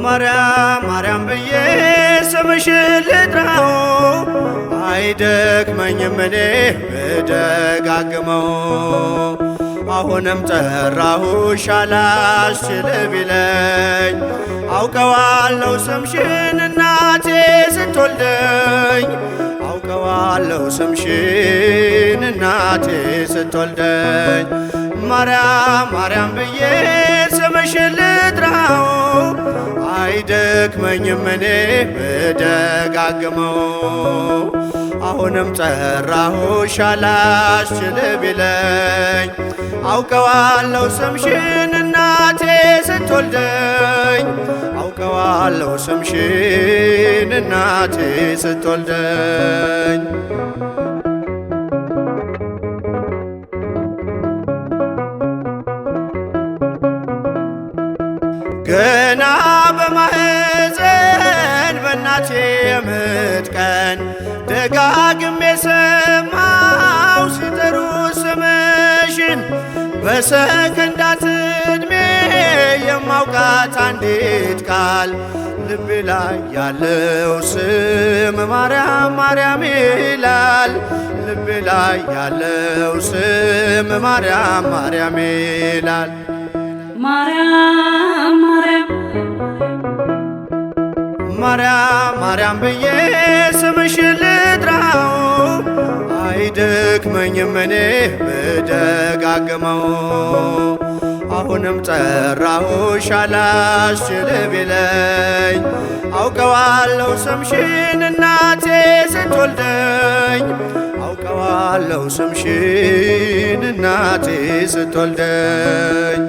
ማርያም ማርያም ብዬ ስምሽን ልጥራው አይደክመኝም እኔ ብደጋግመው። አሁንም ጠራሁሽ አላስችል ቢለኝ አውቀዋለሁ ስምሽን እናቴ ስትወልደኝ አውቀዋለሁ ስምሽን እናቴ ስትወልደኝ። ማርያም ማርያም ብዬ ስምሽን ልጥራው አይደክመኝም እኔ ብደጋግመው። አሁንም ጠራሁሽ አላስችል ቢለኝ አውቀዋለሁ ስምሽን እናቴ ስትወልደኝ አውቀዋለሁ ስምሽን እናቴ ስትወልደኝ። ገና በማህፀን በእናቴ የምጥ ቀን ደጋግሜ ሰማው ሲጠሩ ስምሽን በሰከንዳት ዕድሜ የማውቃት አንዲት ቃል ልቤ ላይ ያለው ስም ማርያም ማርያም ይላል። ልቤ ላይ ያለው ስም ማርያም ማርያም ይላል። ማርያም ማርያም ማርያም ማርያም ብዬ ስምሽን ልጥራው አይደክመኝም እኔ ብደጋግመው። አሁንም ጠራሁሽ አላስችል ቢለኝ አውቀዋለሁ ስምሽን እናቴ ስትወልደኝ አውቀዋለሁ ስምሽን እናቴ ስትወልደኝ።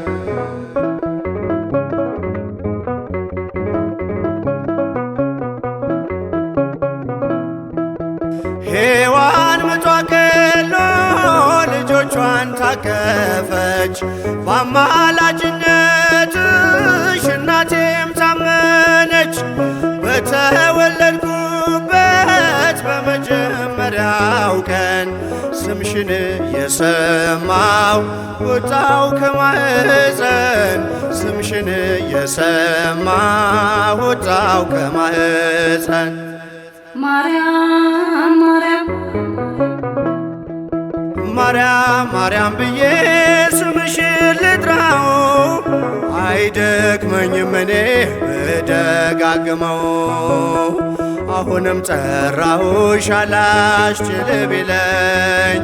ሔዋን ምጧ ቀሎ ልጆቿን ታቀፈች በአማላጅነትሽ እናቴም ታመነች። በተወለድኩበት በመጀመሪያው ቀን ስምሽን የሰማው ወጣው ከማህፀን ስምሽን የሰማው ወጣው ከማህፀን። ማርያም ማርያም ማርያም ማርያም ብዬ ስምሽን ልጥራው አይደክመኝም እኔ ብደጋግመው። አሁንም ጠራሁሽ አላስችል ቢለኝ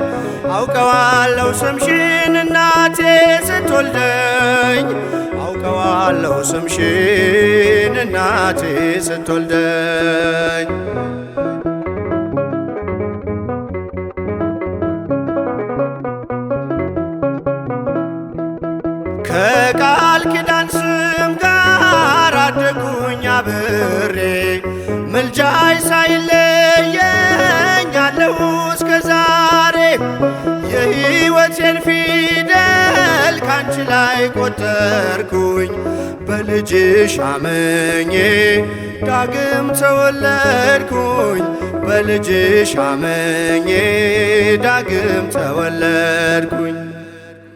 አውቀዋለሁ ስምሽን እናቴ ስትወልደኝ አውቀዋለሁ ስምሽን እናቴ ስትወልደኝ። ከቃል ኪዳን ስም ጋር አደጉኝ አብሬ ምልጃይ ሳይለየኝ አለሁ እስከ ዛሬ። የሕይወቴን ፊደል ካንቺ ላይ ቆጠርኩኝ በልጅሽ አምኜ ዳግም ተወለድኩኝ በልጅሽ አምኜ ዳግም ተወለድኩኝ።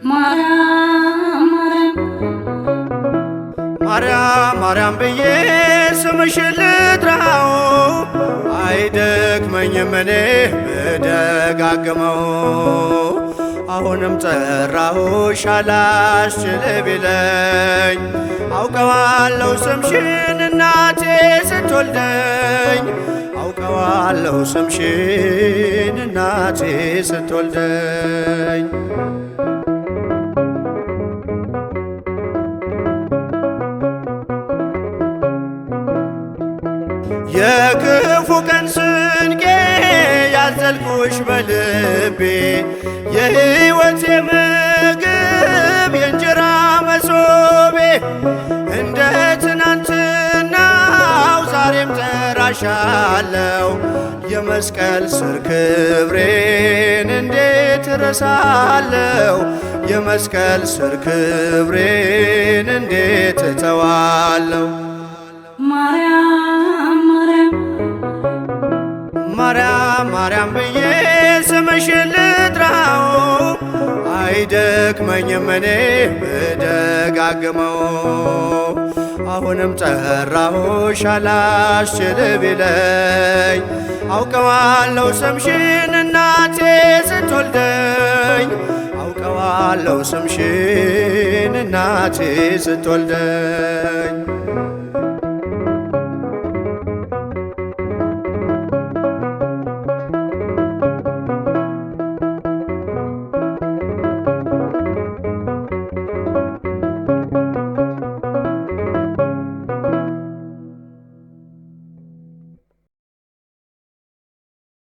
ማርያም ማርያም ማርያም ብዬ ስምሽን ልጥራው አይደክመኝም እኔ ብደጋግመው። አሁንም ጠራሁሽ አላስችል ቢለኝ አውቀዋለሁ ስምሽን እናቴ ስትወልደኝ አውቀዋለሁ ስምሽን እናቴ ስትወልደኝ። የክፉ ቀን ስንቄ ያዘልኩሽ በልቤ የሕይወቴ ምግብ የእንጀራ መሶቤ እንደ ትናንትናው ዛሬም ጠራሻለው የመስቀል ስር ክብሬን እንዴት እረሳለው የመስቀል ስር ክብሬን እንዴት እተዋለው። ማርያም ማርያም ማርያም ብዬ ስምሽን ልጥራው አይደክመኝም እኔ ብደጋግመው። አሁንም ጠራሁሽ አላስችል ቢለኝ አውቀዋለሁ ስምሽን እናቴ ስትወልደኝ አውቀዋለሁ ስምሽን እናቴ ስትወልደኝ